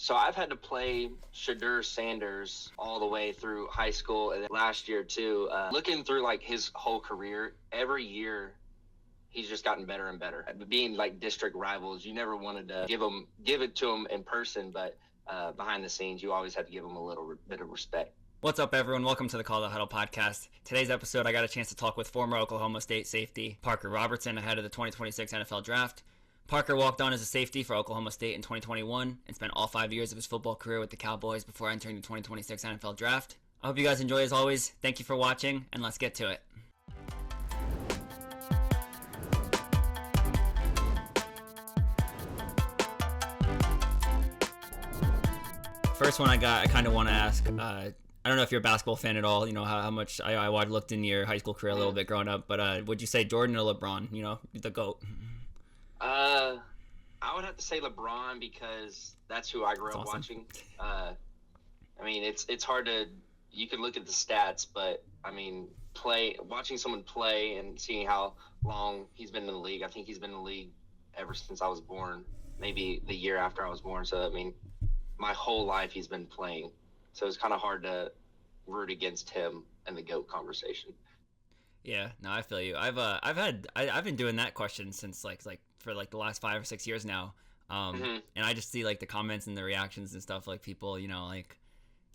So I've had to play Shedeur Sanders all the way through high school, and then last year too. Looking through like his whole career, every year he's just gotten better and better. Being like district rivals, you never wanted to give it to him in person, but behind the scenes, you always had to give him a little bit of respect. What's up, everyone? Welcome to the Call The Huddle podcast. Today's episode, I got a chance to talk with former Oklahoma State safety Parker Robertson ahead of the 2026 NFL Draft. Parker walked on as a safety for Oklahoma State in 2021 and spent all 5 years of his football career with the Cowboys before entering the 2026 NFL Draft. I hope you guys enjoy as always. Thank you for watching, and let's get to it. First one I kind of want to ask, I don't know if you're a basketball fan at all, you know, how much I looked in your high school career a little bit growing up, but would you say Jordan or LeBron, you know, the GOAT? I would have to say LeBron because that's who I grew up watching. I mean, it's hard to, you can look at the stats, but I mean, watching someone play and seeing how long he's been in the league. I think he's been in the league ever since I was born, maybe the year after I was born. So, I mean, my whole life he's been playing. So it's kind of hard to root against him in the GOAT conversation. Yeah, no, I feel you. I've been doing that question since like for like the last 5 or 6 years now. And I just see like the comments and the reactions and stuff, like people, you know, like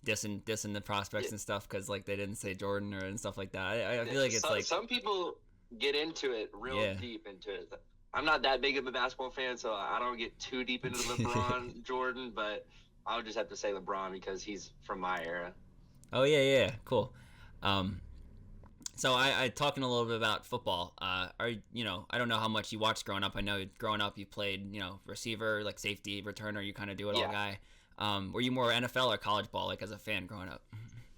dissing the prospects and stuff because like they didn't say Jordan and stuff like that. I feel like it's like some people get into it real deep into it. I'm not that big of a basketball fan, so I don't get too deep into LeBron, Jordan, but I would just have to say LeBron because he's from my era. Oh yeah, cool. So I talking a little bit about football. You know, I don't know how much you watched growing up. I know growing up you played, you know, receiver, like safety, returner. You kind of do it all guy. Were you more NFL or college ball, like as a fan growing up?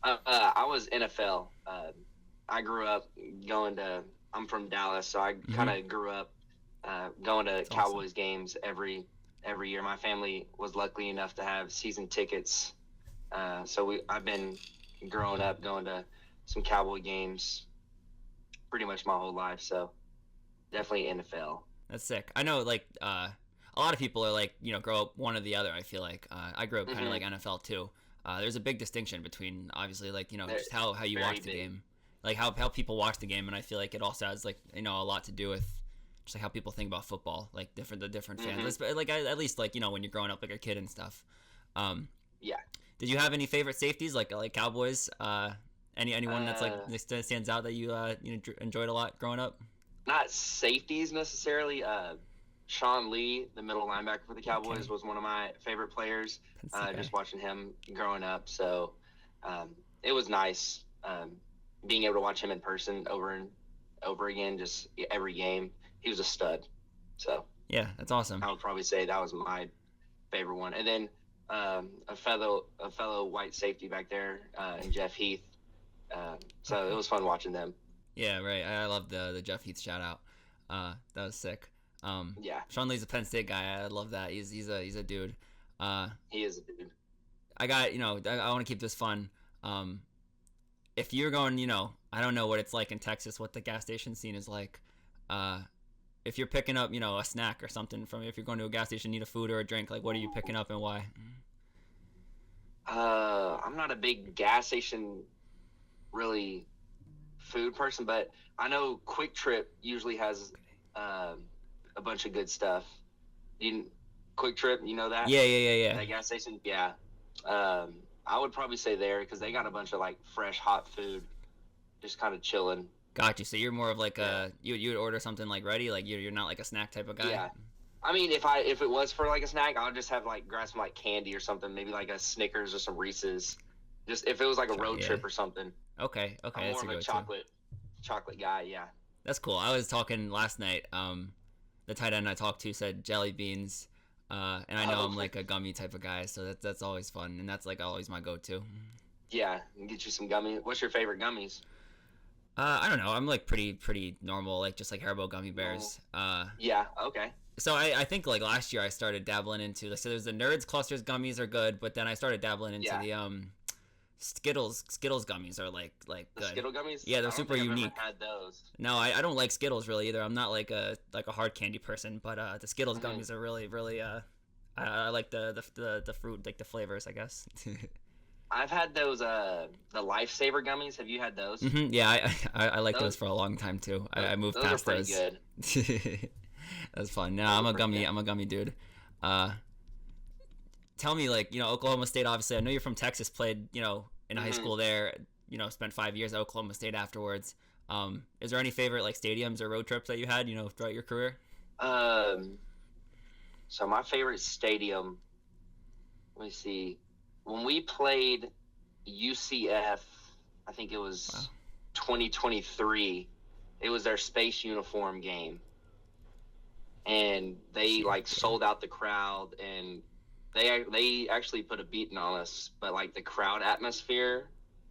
I was NFL. I grew up I'm from Dallas, so I kind of grew up going to That's Cowboys games every year. My family was lucky enough to have season tickets, so I've been growing up going to some Cowboy games pretty much my whole life, so definitely NFL. That's sick. I know, like, a lot of people are like, you know, grow up one or the other, I feel like. I grew up kind of like NFL too. There's a big distinction between, obviously, like, you know, just how you watch the game. Like, how people watch the game, and I feel like it also has, like, you know, a lot to do with just like how people think about football, like the different fans. Like, at least, like, you know, when you're growing up like a kid and stuff. Yeah. Did you have any favorite safeties, like Cowboys? Anyone that's like stands out that you enjoyed a lot growing up? Not safeties necessarily. Sean Lee, the middle linebacker for the Cowboys, was one of my favorite players. Just watching him growing up, so it was nice being able to watch him in person over and over again, just every game. He was a stud. So yeah, that's awesome. I would probably say that was my favorite one, and then a fellow white safety back there, and Jeff Heath. So it was fun watching them. Yeah, right. I love the Jeff Heath shout out. That was sick. Yeah. Sean Lee's a Penn State guy. I love that. He's a dude. He is a dude. I got, you know, I want to keep this fun. If you're going, you know, I don't know what it's like in Texas, what the gas station scene is like. If you're picking up, you know, a snack or something if you're going to a gas station, need a food or a drink, like what are you picking up and why? I'm not a big gas station really food person, but I know Quick Trip usually has a bunch of good stuff. Quick Trip, you know that? Yeah. That gas station, yeah. I would probably say there because they got a bunch of like fresh hot food, just kind of chilling. Got you. So you're more of like you would order something like ready, like you're not like a snack type of guy. Yeah. I mean, if it was for like a snack, I would just have like grab some like candy or something, maybe like a Snickers or some Reese's. Just if it was like a road trip or something. Okay. I'm more of a chocolate guy. Yeah. That's cool. I was talking last night. The tight end I talked to said jelly beans, and I know I'm like a gummy type of guy, so that's always fun, and that's like always my go-to. Yeah, get you some gummy. What's your favorite gummies? I don't know. I'm like pretty normal, like just like Haribo gummy bears. Yeah. Okay. So I think like last year I started dabbling into so there's the Nerds Clusters gummies are good, but then I started dabbling into the Skittles gummies are like the good. Skittle gummies. Yeah, they're super unique. I've never had those. No, I don't like Skittles really either. I'm not like a hard candy person, but the Skittles gummies are really I like the fruit, like the flavors, I guess. I've had those the Lifesaver gummies. Have you had those? Yeah, I like those for a long time too. I moved those past are pretty those. good. That's fun. No, Those I'm are a pretty gummy. good. I'm a gummy dude. Uh, Tell me, like, Oklahoma State. Obviously, I know you're from Texas. Played, in high school there. Spent 5 years at Oklahoma State afterwards. Is there any favorite like stadiums or road trips that you had, throughout your career? Um, so my favorite stadium. Let me see. When we played UCF, I think it Wow. was 2023. It was their space uniform game, and they like sold out the crowd, and they actually put a beating on us. But like the crowd atmosphere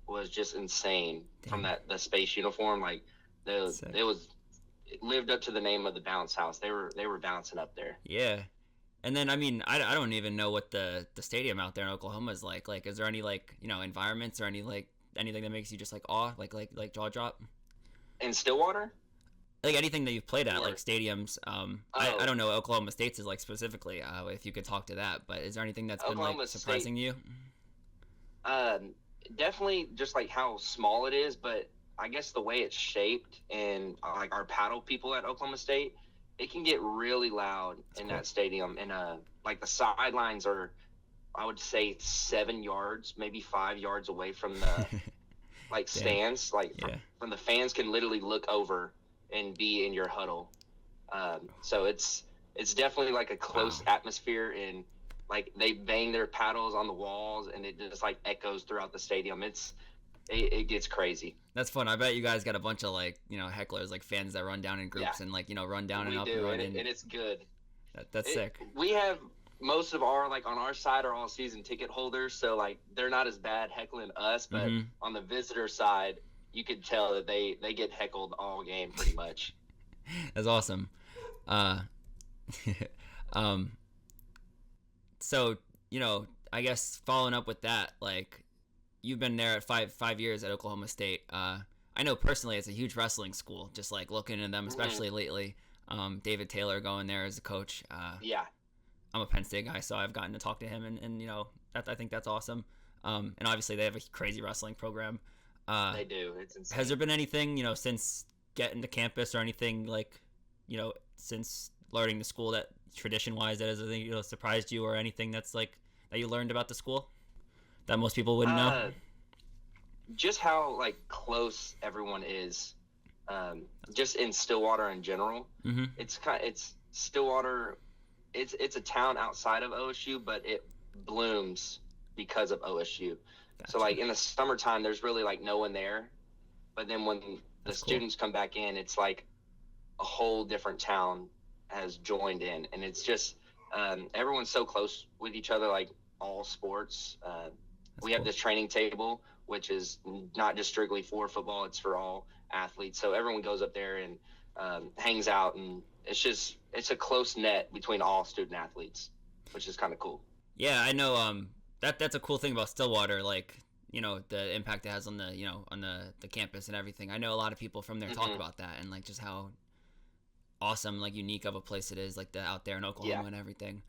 was just insane from Dang. the space uniform. Like Sick. it lived up to the name of the bounce house. They were bouncing up there. Yeah. And then, I mean, I don't even know what the stadium out there in Oklahoma is like. Like, is there any like environments or any like anything that makes you just like awe, like jaw drop? In Stillwater. Like anything that you've played at, Or- like stadiums. Oh. I don't know what Oklahoma State's is like specifically. If you could talk to that, but is there anything that's been like Oklahoma surprising you? Definitely just like how small it is, but I guess the way it's shaped and like our paddle people at Oklahoma State, it can get really loud in cool. that stadium. And like the sidelines are, I would say 7 yards, maybe 5 yards away from the like stands. Like from the fans can literally look over and be in your huddle. So it's definitely like a close atmosphere, and like they bang their paddles on the walls and it just like echoes throughout the stadium. It gets crazy. That's fun. I bet you guys got a bunch of like hecklers, like fans that run down in groups and like run down and up and run in. And it's good. That's sick. We have most of our like on our side are all season ticket holders, so like they're not as bad heckling us, but on the visitor side, you could tell that they get heckled all game pretty much. That's awesome. So I guess following up with that, like you've been there at five years at Oklahoma State. I know personally it's a huge wrestling school. Just like looking at them, especially lately. David Taylor going there as a coach. Yeah. I'm a Penn State guy, so I've gotten to talk to him, and I think that's awesome. And obviously they have a crazy wrestling program. They do. It's insane. Has there been anything since getting to campus or anything like since learning the school that tradition-wise that has surprised you, or anything that's like that you learned about the school that most people wouldn't know? Just how like close everyone is, just in Stillwater in general. It's Stillwater. It's a town outside of OSU, but it blooms because of OSU. Gotcha. So like in the summertime, there's really like no one there, but then when the students come back in, it's like a whole different town has joined in, and it's just everyone's so close with each other, like all sports. We have this training table, which is not just strictly for football, it's for all athletes. So everyone goes up there and hangs out, and it's a close net between all student athletes, which is kind of cool. Yeah, I know. That's a cool thing about Stillwater, like the impact it has on the on the campus and everything. I know a lot of people from there talk about that, and like just how awesome, like unique of a place it is, like out there in Oklahoma and everything.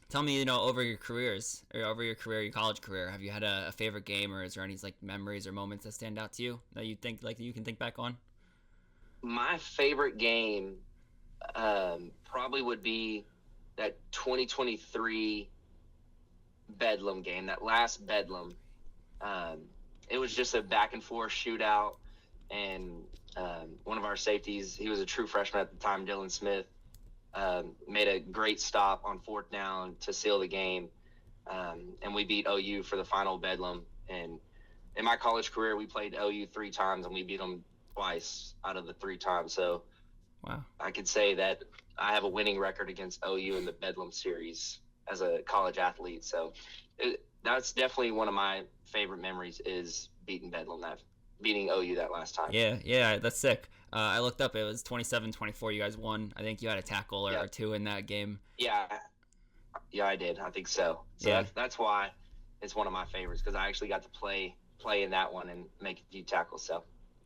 Tell me, over your careers, or over your career, your college career, have you had a favorite game, or is there any like memories or moments that stand out to you that you think like you can think back on? My favorite game probably would be that 2023 Bedlam game, that last Bedlam. It was just a back and forth shootout, and one of our safeties, he was a true freshman at the time, Dylan Smith, made a great stop on 4th down to seal the game, and we beat OU for the final Bedlam. And in my college career, we played OU 3 times, and we beat them twice out of the 3 times. So wow, I could say that I have a winning record against OU in the Bedlam series as a college athlete. So that's definitely one of my favorite memories, is beating OU that last time. Yeah, that's sick. I looked up, it was 27-24. You guys won. I think you had a tackle or 2 in that game. Yeah, I did. I think so. So that's why it's one of my favorites, because I actually got to play in that one and make a few tackles. So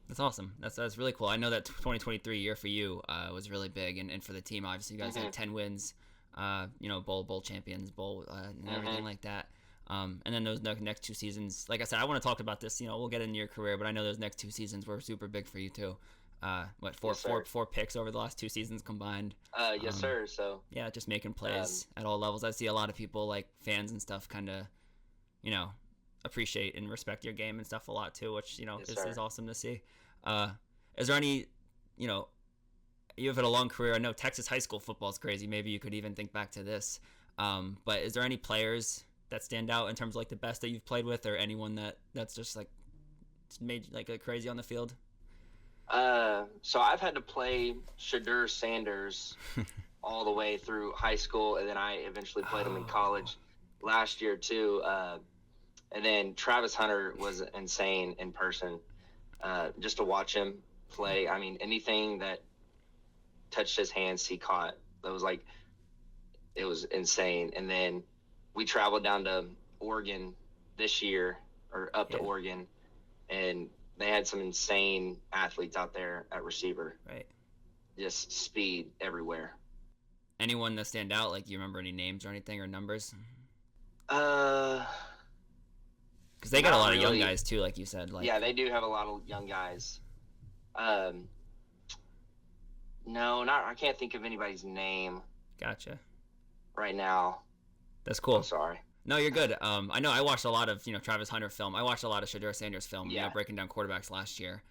that's awesome. That's really cool. I know that 2023 year for you was really big, and for the team, obviously you guys had 10 wins. bowl champions, and everything like that. And then those next 2 seasons, like I said, I want to talk about this. We'll get into your career, but I know those next 2 seasons were super big for you too. Four picks over the last 2 seasons combined. Yes, sir. So yeah, just making plays at all levels. I see a lot of people, like fans and stuff, kind of, appreciate and respect your game and stuff a lot too, which is awesome to see. Is there any, you've had a long career. I know Texas high school football is crazy. Maybe you could even think back to this. But is there any players that stand out in terms of like the best that you've played with, or anyone that's just like made like a crazy on the field? So I've had to play Shedeur Sanders all the way through high school, and then I eventually played him in college last year too. And then Travis Hunter was insane in person. Just to watch him play, I mean, anything that touched his hands, he caught. It was insane. And then we traveled down to Oregon this year, or up to Oregon, and they had some insane athletes out there at receiver. Right. Just speed everywhere. Anyone that stand out? Like, you remember any names or anything or numbers? Because they got a lot of young guys too, like you said. Yeah, they do have a lot of young guys. No, I can't think of anybody's name. Gotcha. Right now. That's cool. I'm sorry. No, you're good. I know I watched a lot of Travis Hunter film. I watched a lot of Shedeur Sanders film. Breaking down quarterbacks last year.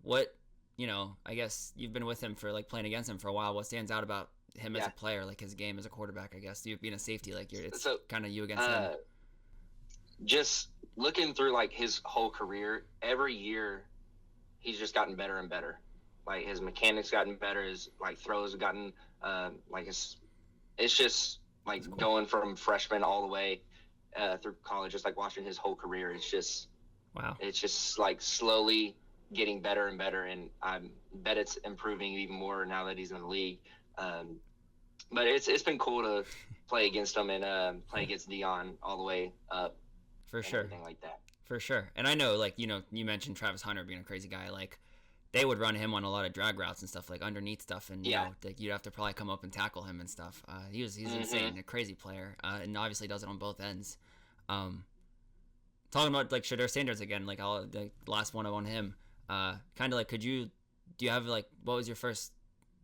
What I guess you've been with him for like playing against him for a while. What stands out about him as a player, like his game as a quarterback? I guess you being a safety, like it's kind of you against him. Just looking through like his whole career, every year he's just gotten better and better. Like his mechanics gotten better, his like throws have gotten it's just like cool. Going from freshman all the way through college, just like watching his whole career. It's just wow. It's just like slowly getting better and better, and I bet it's improving even more now that he's in the league. But it's been cool to play against him and play against Dion all the way up. For sure. Everything like that. For sure. And I know, like, you mentioned Travis Hunter being a crazy guy. Like, they would run him on a lot of drag routes and stuff, like underneath stuff. And, like, you'd have to probably come up and tackle him and stuff. He's insane, a crazy player. And obviously does it on both ends. Talking about, like, Shedeur Sanders again, like, the last one on him. Kind of like, do you have, like, what was your first,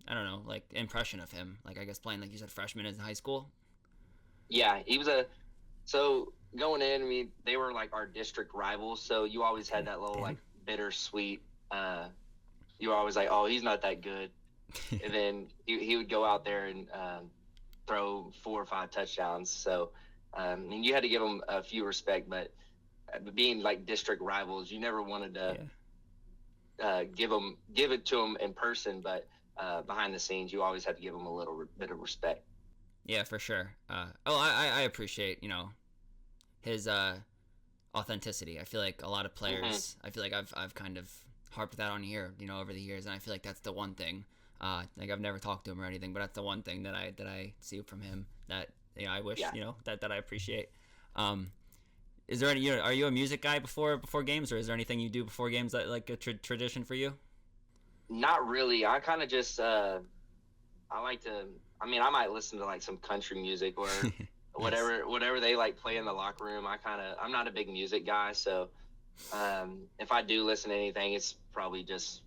I don't know, like, impression of him? Like, I guess playing, like you said, freshman in high school? Yeah, he was so going in, I mean, they were like our district rivals, so you always had that little like bittersweet. You were always like, oh, he's not that good, and then he would go out there and throw 4 or 5 touchdowns. So, I mean, you had to give him a few respect, but being like district rivals, you never wanted to give it to him in person, but behind the scenes, you always had to give him a little bit of respect. Yeah, for sure. I appreciate, his authenticity. I feel like a lot of players, I feel like I've kind of harped that on here, over the years, and I feel like that's the one thing. Like I've never talked to him or anything, but that's the one thing that I see from him that I wish that I appreciate. Is there any? Are you a music guy before games, or is there anything you do before games that like a tradition for you? Not really. I kind of just I like to. I mean, I might listen to like some country music or whatever they like play in the locker room. I'm not a big music guy, so if I do listen to anything, it's probably just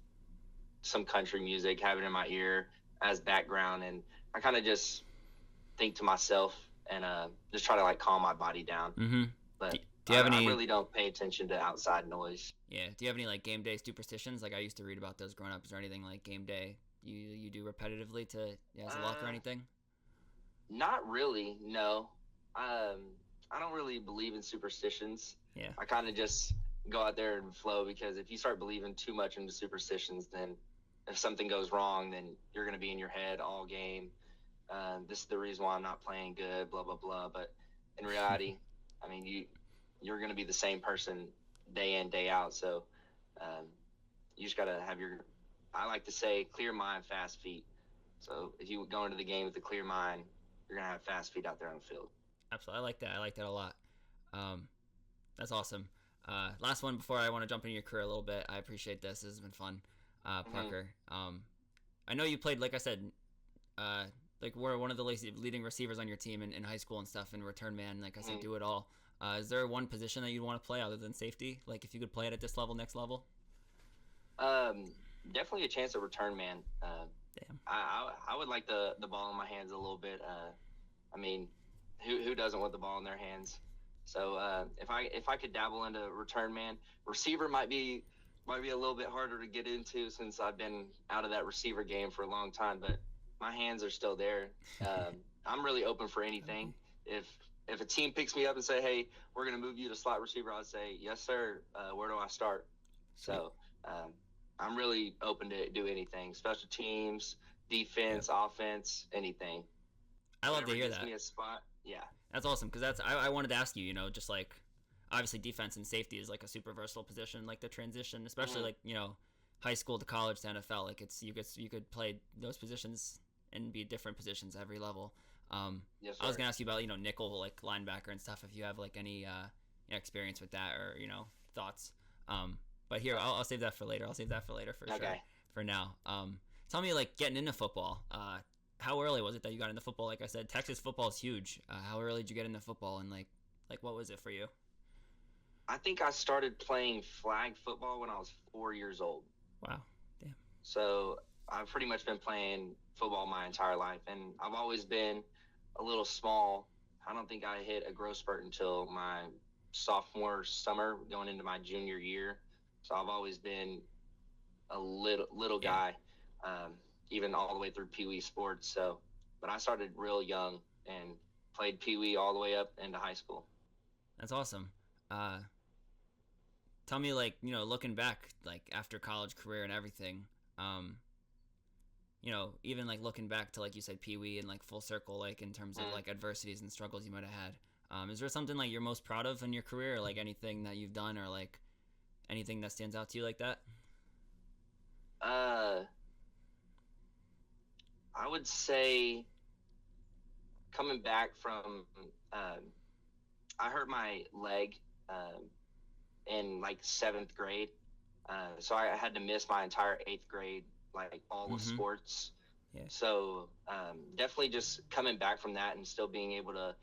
some country music, have it in my ear as background, and I kind of just think to myself and just try to like calm my body down. Mm-hmm. But do you have any? I really don't pay attention to outside noise. Yeah. Do you have any like game day superstitions? Like I used to read about those growing up. Is there anything like game day you do repetitively to as a luck or anything? Not really, no. I don't really believe in superstitions. Yeah. I kind of just go out there and flow, because if you start believing too much into superstitions, then if something goes wrong, then you're going to be in your head all game. This is the reason why I'm not playing good, blah, blah, blah. But in reality, I mean, you're going to be the same person day in, day out. So you just got to have I like to say, clear mind, fast feet. So if you go into the game with a clear mind, you're going to have fast feet out there on the field. Absolutely. I like that a lot. That's awesome. Last one before I want to jump into your career a little bit. I appreciate this. This has been fun. Parker, I know you played, like I said, were one of the leading receivers on your team in high school and stuff, and return man, like I said, Mm. do it all. Is there one position that you'd want to play other than safety? Like if you could play it at this level, next level? Definitely a chance at return man. Damn. I would like the ball in my hands a little bit. I mean, who doesn't want the ball in their hands? So if I could dabble into return man, receiver might be a little bit harder to get into since I've been out of that receiver game for a long time. But my hands are still there. I'm really open for anything. If a team picks me up and say, hey, we're going to move you to slot receiver, I'd say, yes, sir. Where do I start? So I'm really open to do anything, special teams, defense, offense, anything. I love to hear gives that. me a spot. Yeah. That's awesome because I wanted to ask you, just like obviously defense and safety is like a super versatile position, like the transition, especially like, high school to college to NFL, like it's you could play those positions and be different positions every level. Yes, I was gonna ask you about nickel like linebacker and stuff if you have like any experience with that or thoughts. But here I'll save that for later. I'll save that for later for sure. For now, tell me like getting into football. How early was it that you got into football? Like I said, Texas football is huge. How early did you get into football and like what was it for you? I think I started playing flag football when I was 4 years old. Wow, damn. So I've pretty much been playing football my entire life, and I've always been a little small. I don't think I hit a growth spurt until my sophomore summer going into my junior year. So I've always been a little guy, even all the way through Pee Wee sports. So, but I started real young and played Pee Wee all the way up into high school. That's awesome. Tell me like, looking back, like after college career and everything, even like looking back to like you said Pee Wee and like full circle, like in terms of like adversities and struggles you might have had. Is there something like you're most proud of in your career, or like anything that you've done, or like anything that stands out to you like that? I would say coming back from I hurt my leg in like 7th grade, so I had to miss my entire 8th grade, like all the sports. Yeah. So definitely just coming back from that and still being able to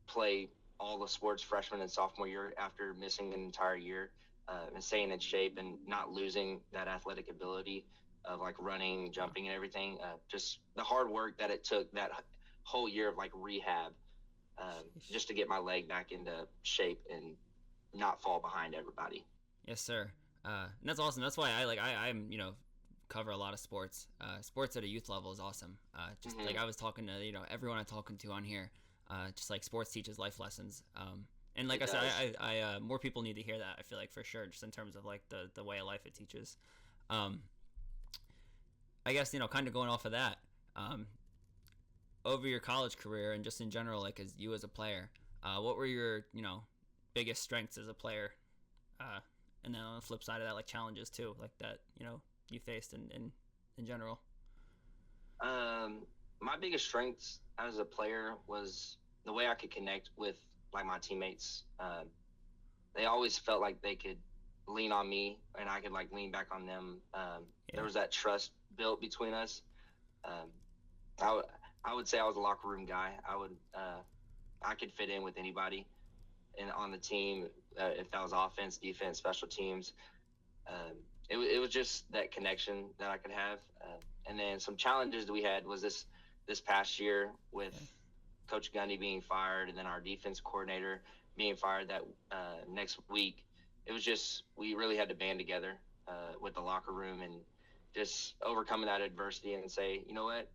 play all the sports freshman and sophomore year after missing an entire year, and staying in shape and not losing that athletic ability of like running, jumping, and everything. Just the hard work that it took that whole year of like rehab, just to get my leg back into shape and not fall behind everybody. Yes, sir. And that's awesome. That's why I'm cover a lot of sports. Sports at a youth level is awesome. Just like I was talking to everyone I'm talking to on here, just like sports teaches life lessons. And like I said, I more people need to hear that. I feel like for sure, just in terms of like the way of life it teaches. I guess kind of going off of that, over your college career and just in general, like as a player, what were your biggest strengths as a player, and then on the flip side of that, like challenges too, like that you faced in general? My biggest strengths as a player was the way I could connect with like my teammates. They always felt like they could lean on me and I could like lean back on them. There was that trust built between us. I would say I was a locker room guy. I could fit in with anybody and on the team, if that was offense, defense, special teams. It was just that connection that I could have. And then some challenges that we had was this past year with Coach Gundy being fired and then our defense coordinator being fired that next week. It was just, we really had to band together with the locker room and just overcoming that adversity and say, you know what,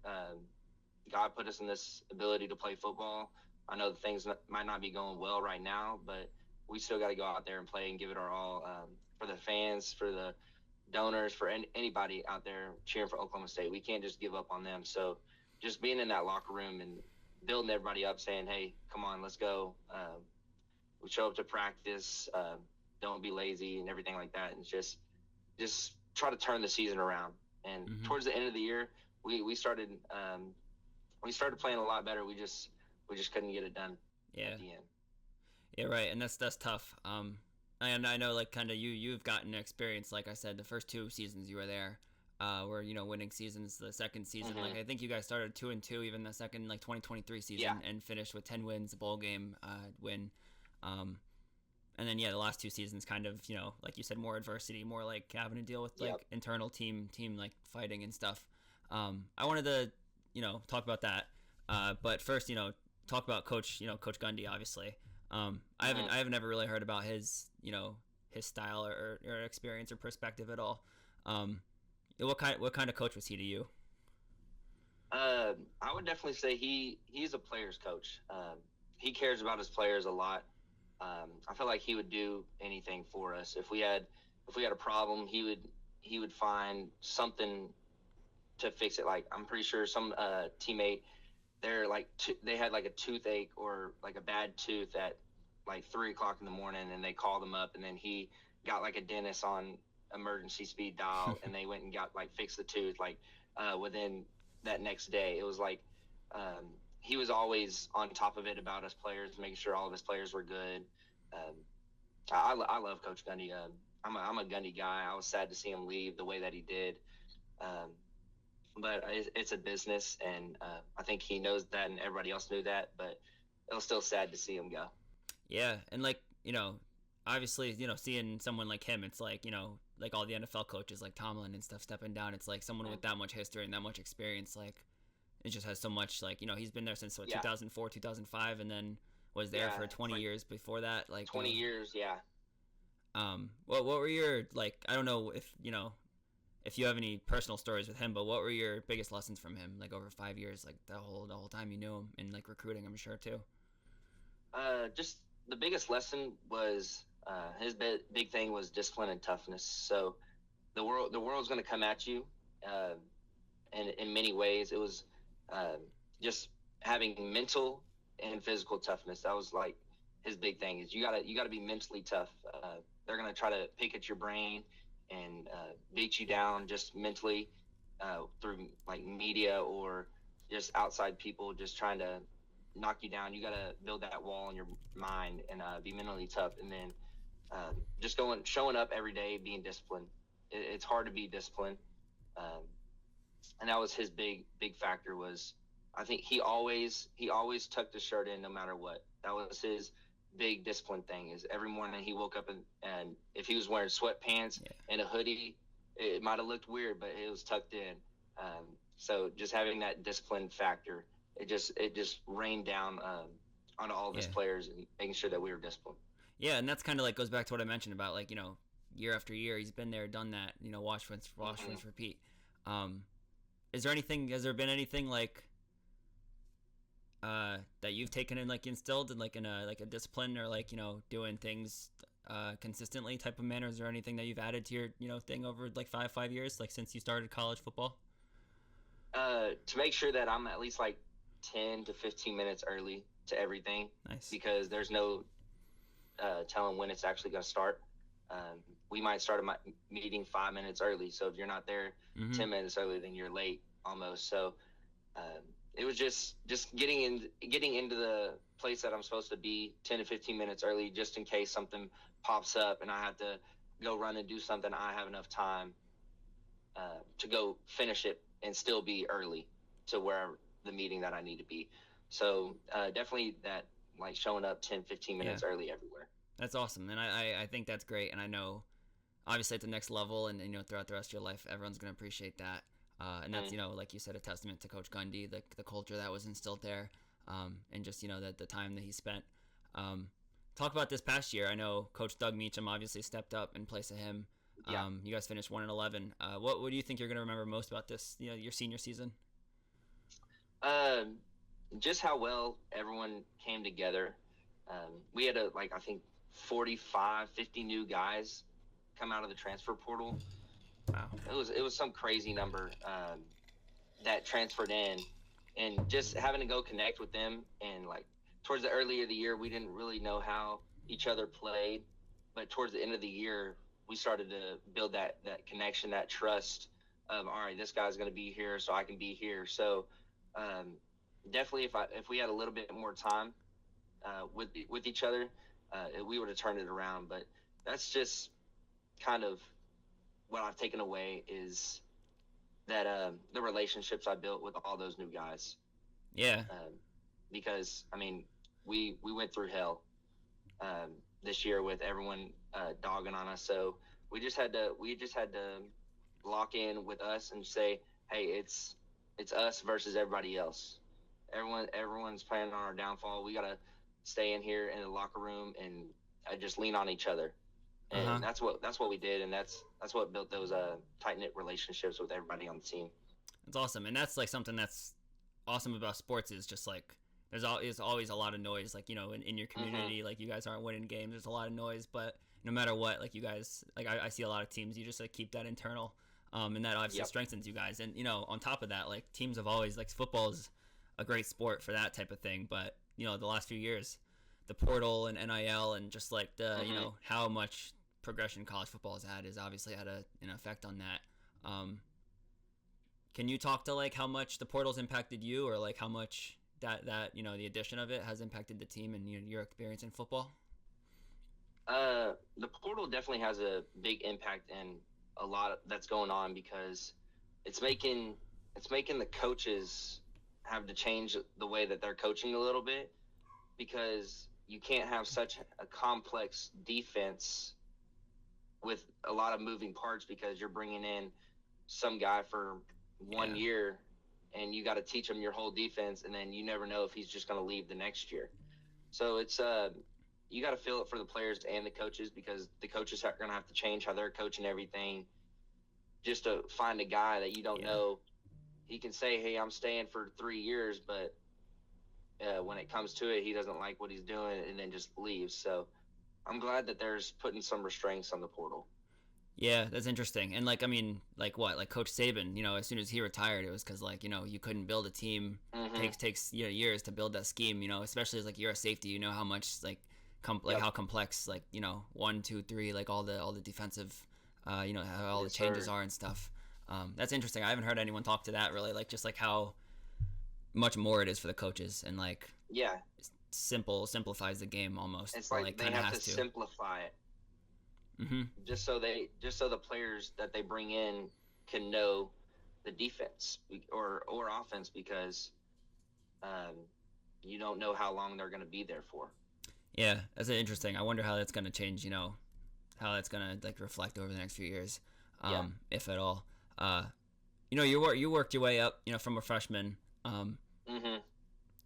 God put us in this ability to play football. I know that things might not be going well right now, but we still got to go out there and play and give it our all, for the fans, for the donors, for anybody out there cheering for Oklahoma State. We can't just give up on them. So just being in that locker room and building everybody up, saying, hey, come on, let's go. We show up to practice, don't be lazy and everything like that. And just try to turn the season around. And towards the end of the year, we started playing a lot better. We just couldn't get it done at the end. Yeah, right. And that's tough. And I know like kind of you've gotten experience, like I said, the first 2 seasons you were there. were winning seasons. The second season, Mm-hmm. like I think you guys started 2-2, even the second 2023 season, Yeah. and finished with 10 wins, a bowl game win. And then the last two seasons kind of like you said, more adversity, more like having to deal with like internal team like fighting and stuff. I wanted to talk about that, but first talk about Coach Gundy, obviously. I haven't ever really heard about his his style or experience or perspective at all. What kind of coach was he to you? I would definitely say he's a player's coach. He cares about his players a lot. I feel like he would do anything for us. If we had a problem, he would find something to fix it. Like, I'm pretty sure some teammate, they had like a toothache or like a bad tooth at like 3:00 in the morning, and they called him up, and then he got like a dentist on emergency speed dial, and they went and got like fixed the tooth like within that next day. It was like he was always on top of it about us players, making sure all of his players were good. I love Coach Gundy. I'm a Gundy guy. I was sad to see him leave the way that he did. But it's a business, and I think he knows that, and everybody else knew that. But it was still sad to see him go. Yeah, and like obviously seeing someone like him, it's like like all the NFL coaches like Tomlin and stuff stepping down. It's like someone with that much history and that much experience. Like it just has so much. Like he's been there since 2004, 2005, and then was there for 20 years before that. Like 20 years, yeah. What were your I don't know if if you have any personal stories with him, but what were your biggest lessons from him, like over 5 years, like the whole time you knew him, and like recruiting, I'm sure too? Just the biggest lesson was his big thing was discipline and toughness. So the world's going to come at you, and in many ways it was just having mental and physical toughness. That was like his big thing, is you gotta be mentally tough. They're going to try to pick at your brain and beat you down just mentally through like media or just outside people just trying to knock you down. You got to build that wall in your mind and be mentally tough, and then just showing up every day, being disciplined. It's hard to be disciplined, and that was his big factor. Was I think he always tucked his shirt in no matter what. That was his big discipline thing. Is every morning he woke up and if he was wearing sweatpants and a hoodie, it might have looked weird, but it was tucked in. So just having that discipline factor, it just rained down onto all of his players and making sure that we were disciplined. Yeah, and that's kind of like goes back to what I mentioned about like year after year he's been there, done that. Watch, rinse, repeat. Has there been anything like that you've taken and like instilled in like a discipline or like doing things consistently type of manner? Is there anything that you've added to your thing over like 5 years, like since you started college football? To make sure that I'm at least like 10 to 15 minutes early to everything. Nice. Because there's no telling when it's actually going to start. We might start a meeting 5 minutes early, so if you're not there 10 minutes early, then you're late almost. So it was just getting into the place that I'm supposed to be 10 to 15 minutes early, just in case something pops up and I have to go run and do something. I have enough time to go finish it and still be early to where the meeting that I need to be. So definitely that, like, showing up 10, 15 minutes early everywhere. That's awesome. And I think that's great. And I know obviously at the next level and throughout the rest of your life, everyone's going to appreciate that. And that's, like you said, a testament to Coach Gundy, the culture that was instilled there, and just, the time that he spent. Talk about this past year. I know Coach Doug Meacham obviously stepped up in place of him. Yeah. You guys finished 1-11. What do you think you're going to remember most about this, your senior season? Just how well everyone came together. We had I think 45, 50 new guys come out of the transfer portal. Wow. It was some crazy number that transferred in, and just having to go connect with them. And like towards the early of the year, we didn't really know how each other played, but towards the end of the year, we started to build that connection, that trust of, all right, this guy's going to be here, so I can be here. So definitely, if we had a little bit more time with each other, we would have turned it around. But that's just kind of what I've taken away is that the relationships I built with all those new guys. Yeah. Because I mean, we went through hell this year with everyone dogging on us. So we just had to lock in with us and say, hey, it's us versus everybody else. Everyone's planning on our downfall. We gotta stay in here in the locker room and just lean on each other. And that's what we did, and that's what built those tight knit relationships with everybody on the team. It's awesome, and that's like something that's awesome about sports is just like there's always a lot of noise, like, you know, in your community, like you guys aren't winning games, there's a lot of noise, but no matter what, like you guys, like I see a lot of teams, you just like keep that internal, and that obviously strengthens you guys. And you know, on top of that, like teams have always, like, football is a great sport for that type of thing, but you know, the last few years, the portal and NIL and just like the you know how much progression college football has had is obviously had an effect on that. Can you talk to like how much the portal's impacted you, or like how much that you know the addition of it has impacted the team and your experience in football? The portal definitely has a big impact and a lot that's going on because it's making the coaches have to change the way that they're coaching a little bit, because you can't have such a complex defense with a lot of moving parts, because you're bringing in some guy for 1 year and you got to teach him your whole defense, and then you never know if he's just going to leave the next year. So it's you got to feel it for the players and the coaches, because the coaches are going to have to change how they're coaching everything just to find a guy that you don't know. He can say, hey, I'm staying for 3 years, but when it comes to it, he doesn't like what he's doing and then just leaves. So I'm glad that there's putting some restraints on the portal. Yeah, that's interesting. And like, I mean, like what, like Coach Saban, you know, as soon as he retired, it was because, like, you know, you couldn't build a team. Takes you know, years to build that scheme, you know, especially as like you're a safety, you know how much like how complex, like, you know, 1, 2, 3, like all the defensive, you know, how all the changes are and stuff. That's interesting. I haven't heard anyone talk to that really, like just like how much more it is for the coaches, and like simplifies the game almost. It's like they have to simplify it. Just so the players that they bring in can know the defense or offense, because you don't know how long they're going to be there for. Yeah, that's interesting. I wonder how that's going to change, you know, how that's going to like reflect over the next few years, if at all. You know, you worked your way up, you know, from a freshman.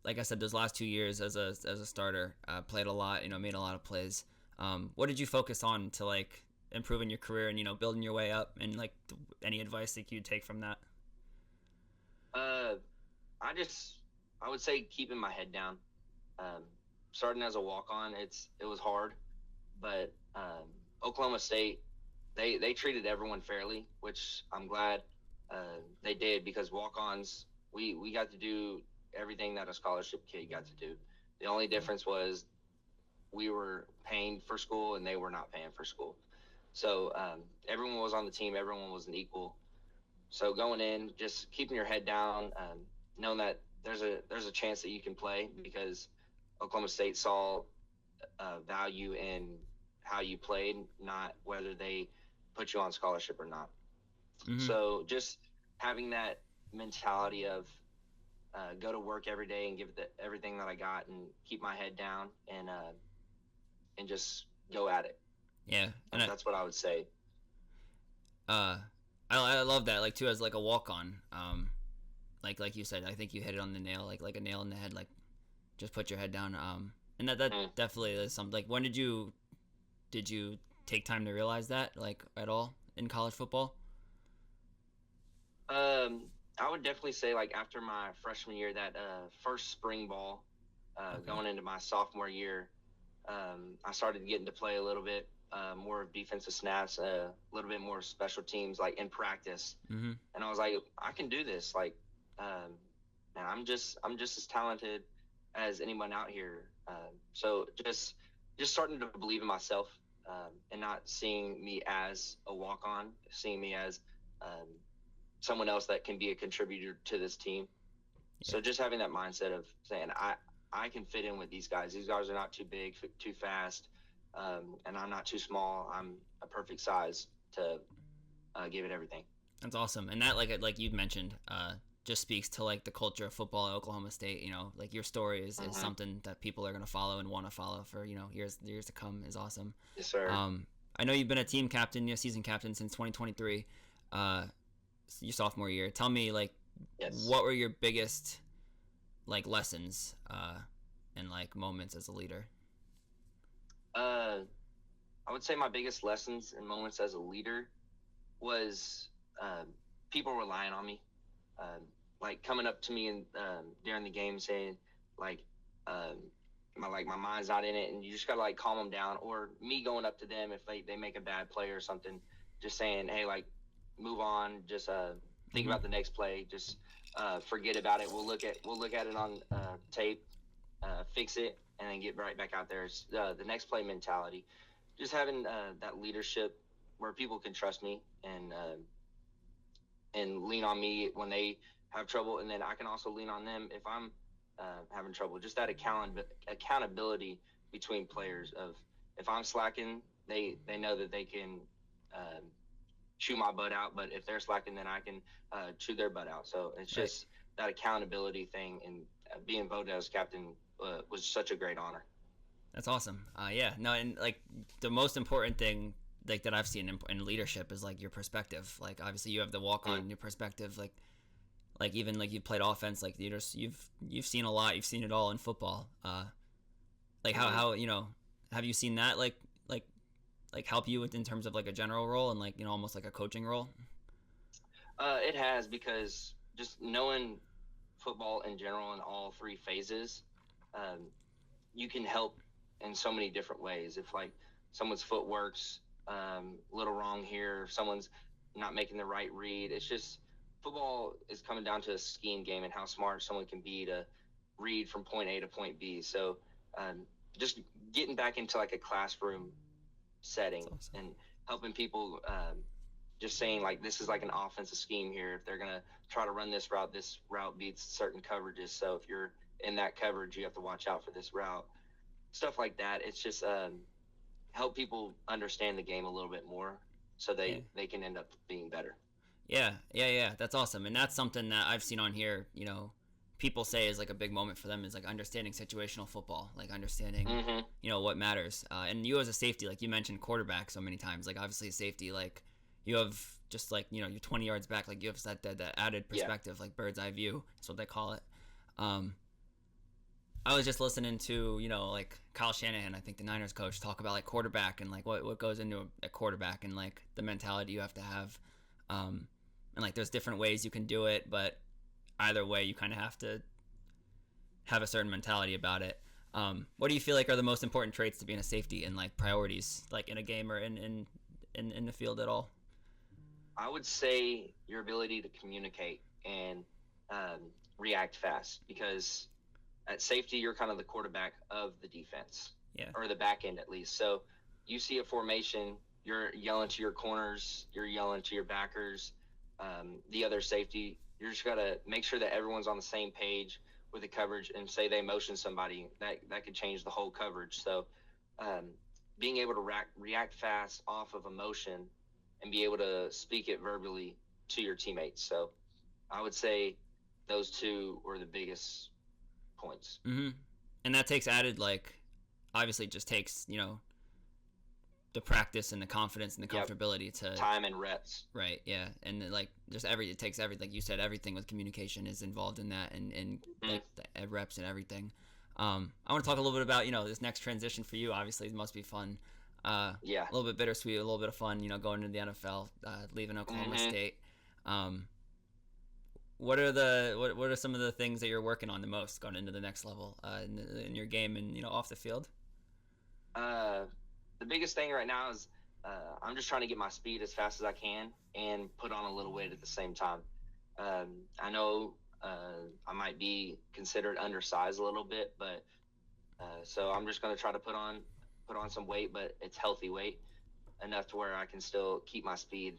Like I said, those last 2 years as a starter, played a lot, you know, made a lot of plays. What did you focus on to like improving your career and, you know, building your way up, and like any advice that you'd take from that? I would say keeping my head down. Starting as a walk-on, it was hard, but Oklahoma State, they treated everyone fairly, which I'm glad they did, because walk-ons, we got to do everything that a scholarship kid got to do. The only difference was we were paying for school and they were not paying for school. So everyone was on the team. Everyone was an equal. So going in, just keeping your head down, knowing that there's a chance that you can play, because Oklahoma State saw value in how you played, not whether they put you on scholarship or not. So just having that mentality of go to work every day and give everything that I got, and keep my head down, and just go at it. Yeah, and that's what I would say. I love that, like, too, as like a walk-on. Like you said, I think you hit it on the nail, like a nail in the head. Like, just put your head down. And that definitely is something. Like, when did you take time to realize that, like, at all in college football? I would definitely say, like, after my freshman year, that first spring ball, going into my sophomore year, I started getting to play a little bit more of defensive snaps, a little bit more special teams, like in practice. And I was like, I can do this. Like, man, I'm just as talented as anyone out here. So just starting to believe in myself, and not seeing me as a walk-on, seeing me as someone else that can be a contributor to this team. So just having that mindset of saying, I can fit in with these guys. These guys are not too big, too fast, and I'm not too small. I'm a perfect size to give it everything. That's awesome, and that like you've mentioned, just speaks to like the culture of football at Oklahoma State. You know, like your story is something that people are gonna follow and want to follow for years to come. Is awesome. Yes, sir. I know you've been a team captain, season captain since 2023, your sophomore year. Tell me like, what were your biggest like lessons and like moments as a leader? I would say my biggest lessons and moments as a leader was people relying on me, like coming up to me and during the game saying like my mind's not in it, and you just gotta like calm them down, or me going up to them if they make a bad play or something, just saying, hey, like move on, just think about the next play, just forget about it. We'll look at it on tape, fix it, and then get right back out there. It's, the next play mentality, just having that leadership where people can trust me and lean on me when they have trouble, and then I can also lean on them if I'm having trouble. Just that accountability between players of if I'm slacking, they know that they can chew my butt out, but if they're slacking, then I can chew their butt out. So it's just that accountability thing, and being voted as captain was such a great honor. That's awesome. Yeah, no, and like the most important thing like that I've seen in leadership is like your perspective. Like obviously you have the walk on your perspective, like even like you played offense, like you've seen a lot, you've seen it all in football. Like how have you seen that like help you in terms of like a general role and like almost like a coaching role? It has, because just knowing football in general in all three phases, you can help in so many different ways. If like someone's footwork's a little wrong here, if someone's not making the right read, it's just football is coming down to a scheme game and how smart someone can be to read from point A to point B. So just getting back into like a classroom setting and helping people, just saying like this is like an offensive scheme here. If they're gonna try to run this route beats certain coverages. So if you're in that coverage, you have to watch out for this route. Stuff like that. It's just help people understand the game a little bit more, so they can end up being better. Yeah. That's awesome, and that's something that I've seen on here. People say is like a big moment for them is like understanding situational football, like understanding what matters. And you as a safety, like you mentioned quarterback so many times, like obviously a safety, like you have just like you're 20 yards back, like you have that added perspective, like bird's eye view. That's what they call it. I was just listening to like Kyle Shanahan, I think the Niners coach, talk about like quarterback and like what goes into a quarterback and like the mentality you have to have, and like there's different ways you can do it, but either way you kind of have to have a certain mentality about it. What do you feel like are the most important traits to being a safety and like priorities like in a game or in the field at all? I would say your ability to communicate and react fast, because at safety you're kind of the quarterback of the defense, or the back end at least. So you see a formation, you're yelling to your corners, you're yelling to your backers, the other safety. You're just gotta make sure that everyone's on the same page with the coverage, and say they motion somebody, that could change the whole coverage. So being able to react fast off of emotion and be able to speak it verbally to your teammates. So I would say those two were the biggest points. And that takes added, like, obviously it just takes the practice and the confidence and the comfortability to time and reps, right? Yeah. And then, like, just it takes everything, like you said, everything with communication is involved in that, and like the reps and everything. I want to talk a little bit about this next transition for you. Obviously it must be fun, a little bit bittersweet, a little bit of fun, going into the NFL, leaving Oklahoma State. What are some of the things that you're working on the most going into the next level in your game and off the field? The biggest thing right now is I'm just trying to get my speed as fast as I can and put on a little weight at the same time. I know I might be considered undersized a little bit, but so I'm just going to try to put on some weight, but it's healthy weight, enough to where I can still keep my speed,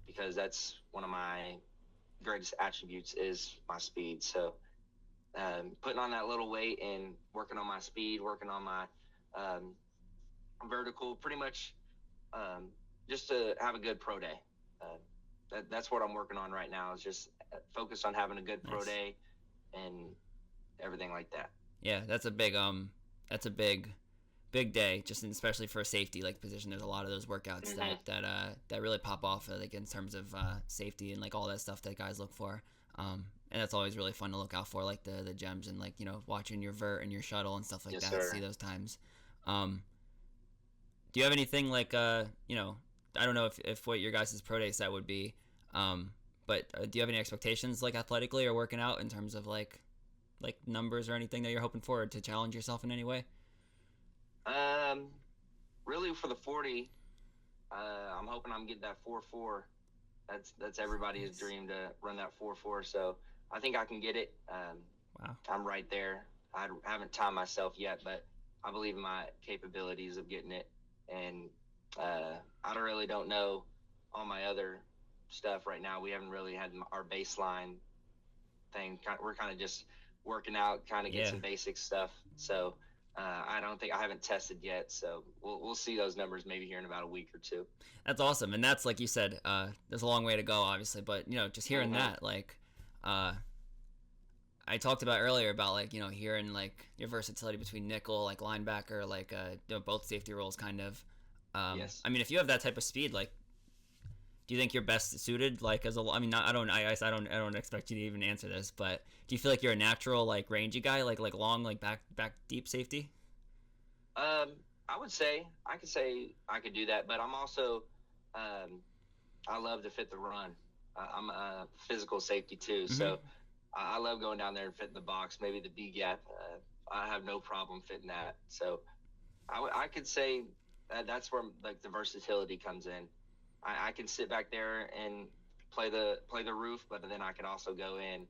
because that's one of my greatest attributes is my speed. So putting on that little weight and working on my speed, working on my vertical, pretty much just to have a good pro day. that's what I'm working on right now, is just focus on having a good pro day and everything like that. Yeah, that's a big day, just especially for a safety like position. There's a lot of those workouts that really pop off, like in terms of safety and like all that stuff that guys look for. And that's always really fun to look out for, like the gems and like watching your vert and your shuttle and stuff like that. Sir. See those times. Do you have anything like I don't know if what your guys' pro day set would be, but do you have any expectations like athletically or working out in terms of like numbers or anything that you're hoping for, or to challenge yourself in any way? Really for the 40, I'm hoping I'm getting that 4.4. That's everybody's dream, to run that 4.4. So I think I can get it. Wow. I'm right there. I haven't timed myself yet, but I believe in my capabilities of getting it. And I really don't know all my other stuff right now. We haven't really had our baseline thing. We're kind of just working out, kind of get some basic stuff. So I haven't tested yet. So we'll see those numbers maybe here in about a week or two. That's awesome. And that's, like you said, there's a long way to go, obviously. But, just hearing that, like, I talked about earlier about, like, hearing, like, your versatility between nickel, like, linebacker, like, both safety roles, kind of. Yes. I mean, if you have that type of speed, like, do you think you're best suited, like, as a? I mean, I don't expect you to even answer this, but do you feel like you're a natural, like, rangy guy, like long, like back deep safety? I would say I could do that, but I'm also, I love to fit the run. I'm a physical safety too, so I love going down there and fitting the box, maybe the B gap. I have no problem fitting that. So I could say that's where like the versatility comes in. I can sit back there and play the roof, but then I can also go in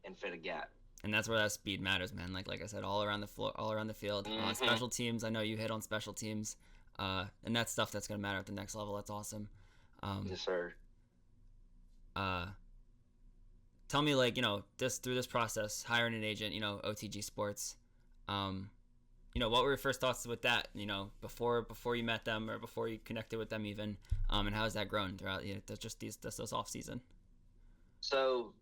and fit a gap. And that's where that speed matters, man. Like I said, all around the floor, all around the field. Special teams, I know you hit on special teams, and that's stuff that's gonna matter at the next level. That's awesome. Yes, sir. Tell me, like, through this process, hiring an agent, OTG Sports, what were your first thoughts with that? Before you met them or before you connected with them, even, and how has that grown throughout this off season? So,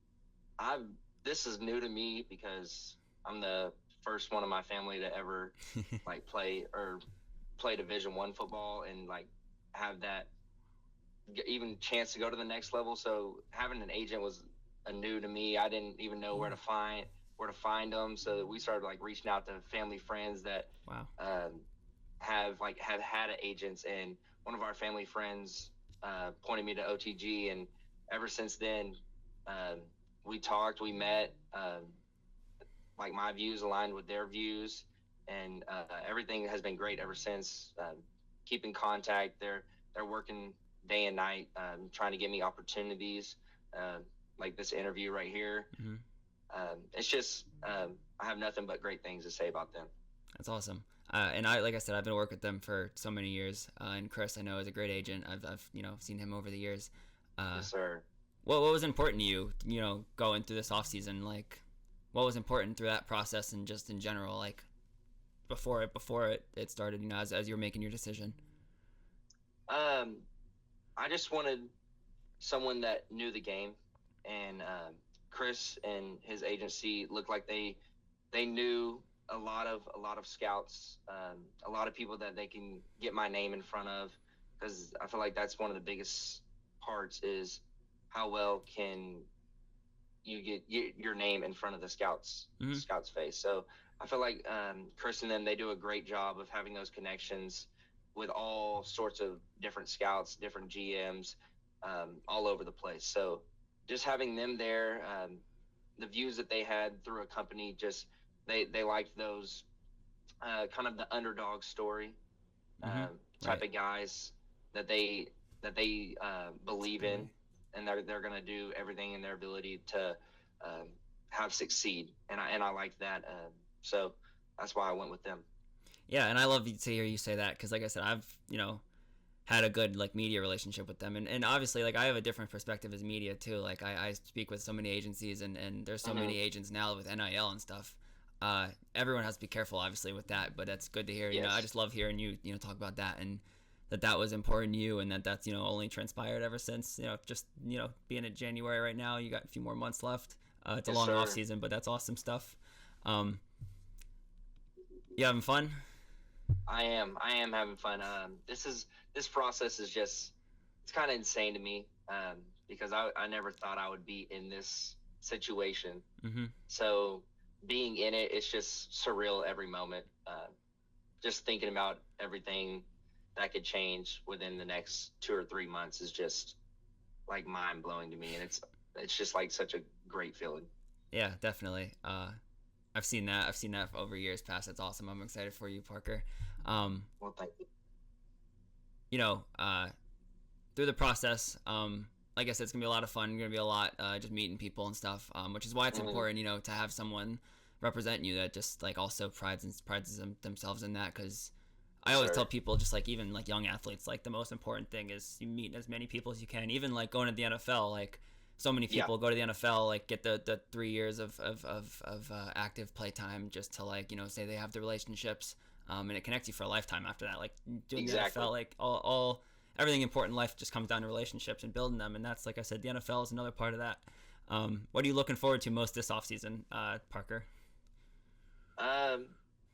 this is new to me because I'm the first one in my family to ever like play Division I football and like have that even chance to go to the next level. So having an agent was new to me. I didn't even know where to find them. So we started like reaching out to family friends that have had agents, and one of our family friends pointed me to OTG, and ever since then we talked, we met, like my views aligned with their views, and everything has been great ever since. Keep in contact. They're working day and night, trying to give me opportunities, like this interview right here. It's just I have nothing but great things to say about them. That's awesome. And like I said, I've been working with them for so many years. And Chris, I know, is a great agent. I've seen him over the years. Yes, sir. What was important to you, going through this off season? Like, what was important through that process and just in general, like before it started, as you were making your decision? I just wanted someone that knew the game, and Chris and his agency looked like they knew a lot of scouts, a lot of people that they can get my name in front of, because I feel like that's one of the biggest parts, is how well can you get your name in front of the scouts face. So I feel like Chris and them, they do a great job of having those connections with all sorts of different scouts, different GMs, all over the place. So just having them there, the views that they had through a company, just they liked those kind of the underdog story type of guys that they believe in, and they're going to do everything in their ability to have succeed, and I like that, so that's why I went with them. Yeah, and I love to hear you say that, because like I said, I've had a good like media relationship with them, and obviously like I have a different perspective as media too. Like I speak with so many agencies, and there's so many agents now with NIL and stuff. Everyone has to be careful obviously with that, but that's good to hear. Yes. I just love hearing you talk about that, and that was important to you, and that's only transpired ever since. Just being in January right now, you got a few more months left. It's a long off season, but that's awesome stuff. You having fun? I am having fun. This process is just, it's kind of insane to me, because I never thought I would be in this situation. Mm-hmm. So being in it, it's just surreal every moment. Just thinking about everything that could change within the next 2 or 3 months is just like mind blowing to me, and it's just like such a great feeling. Yeah, definitely. I've seen that over years past. That's awesome. I'm excited for you, Parker. Well, thank you. Through the process, like I said, it's gonna be a lot of fun. Gonna be a lot just meeting people and stuff. Which is why it's important, to have someone represent you that just like also prides themselves in that. Because I always tell people, just like even like young athletes, like the most important thing is you meet as many people as you can. Even like going to the NFL, like so many people go to the NFL, like get the 3 years of active play time just to like say they have the relationships, and it connects you for a lifetime after that. Like doing the NFL, like all everything important in life just comes down to relationships and building them, and that's, like I said, the NFL is another part of that. What are you looking forward to most this offseason, Parker?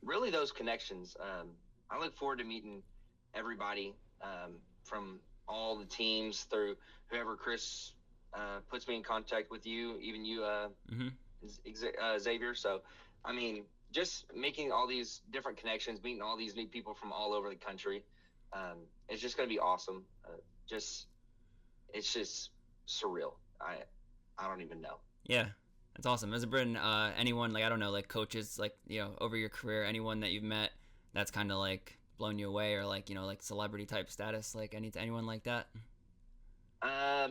Really those connections. I look forward to meeting everybody, from all the teams through whoever Chris puts me in contact with, you, even you, Xavier. So, I mean, just making all these different connections, meeting all these new people from all over the country. It's just going to be awesome. It's just surreal. I don't even know. Yeah, that's awesome. Has it been anyone, like, I don't know, like coaches, like, over your career, anyone that you've met that's kind of like blown you away, or like, like celebrity type status, like anyone like that? I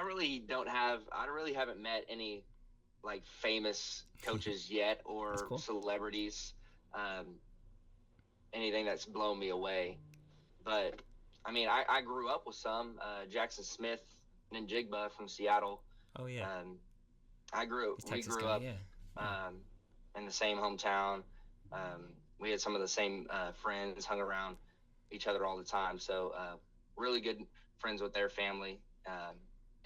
really haven't met any like famous coaches yet, or cool. Celebrities, anything that's blown me away. But I mean, I grew up with some, Jackson Smith and Jigba from Seattle. Oh yeah. We grew up in the same hometown. We had some of the same friends, hung around each other all the time. So really good friends with their family.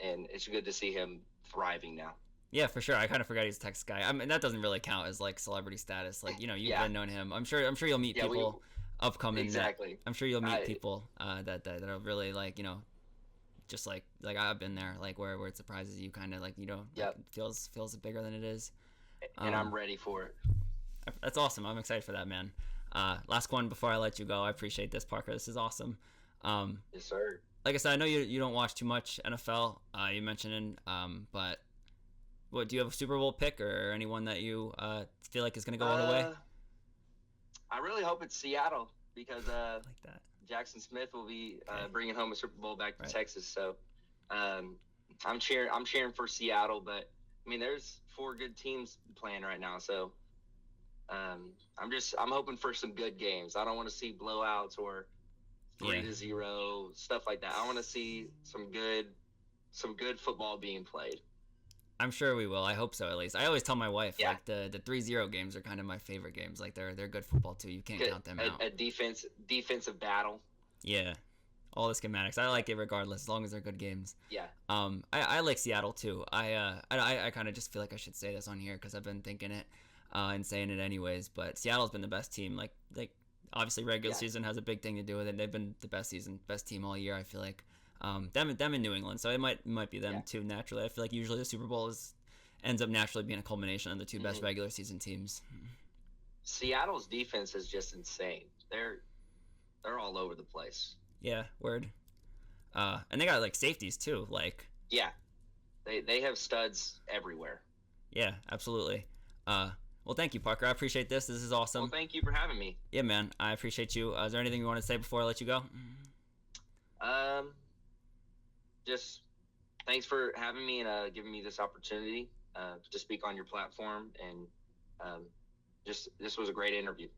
And it's good to see him thriving now. Yeah, for sure. I kind of forgot he's a Texas guy. I mean, that doesn't really count as like celebrity status. Like, you've been known him. I'm sure you'll meet people upcoming. Exactly. I'm sure you'll meet people that are really like, just like I've been there, like where it surprises you, kind of like, like feels bigger than it is. And I'm ready for it. That's awesome. I'm excited for that, man. Last one before I let you go. I appreciate this, Parker. This is awesome. Yes, sir. Like I said, I know you don't watch too much NFL. You mentioned, but what, do you have a Super Bowl pick or anyone that you feel like is going to go all the way? I really hope it's Seattle, because like that. Jackson Smith will be bringing home a Super Bowl back to Texas. So I'm cheering for Seattle, but I mean, there's 4 good teams playing right now. So I'm hoping for some good games. I don't want to see blowouts or 3-0 stuff like that. I want to see some good football being played. I'm sure we will. I hope so, at least. I always tell my wife, like the 3-0 games are kind of my favorite games. Like they're good football too. You can't count them out. A defensive battle. Yeah, all the schematics. I like it regardless, as long as they're good games. Yeah. I like Seattle too. I kind of just feel like I should say this on here because I've been thinking it and saying it anyways. But Seattle's been the best team. Like obviously regular season has a big thing to do with it. They've been the best team all year, I feel like. Them in New England, so it might be them too naturally. I feel like usually the Super Bowl ends up naturally being a culmination of the two best regular season teams. Seattle's defense is just insane. They're all over the place. Yeah, word. And they got like safeties too. Like they have studs everywhere. Yeah, absolutely. Well, thank you, Parker. I appreciate this. This is awesome. Well, thank you for having me. Yeah, man. I appreciate you. Is there anything you want to say before I let you go? Just thanks for having me and giving me this opportunity to speak on your platform. And this was a great interview.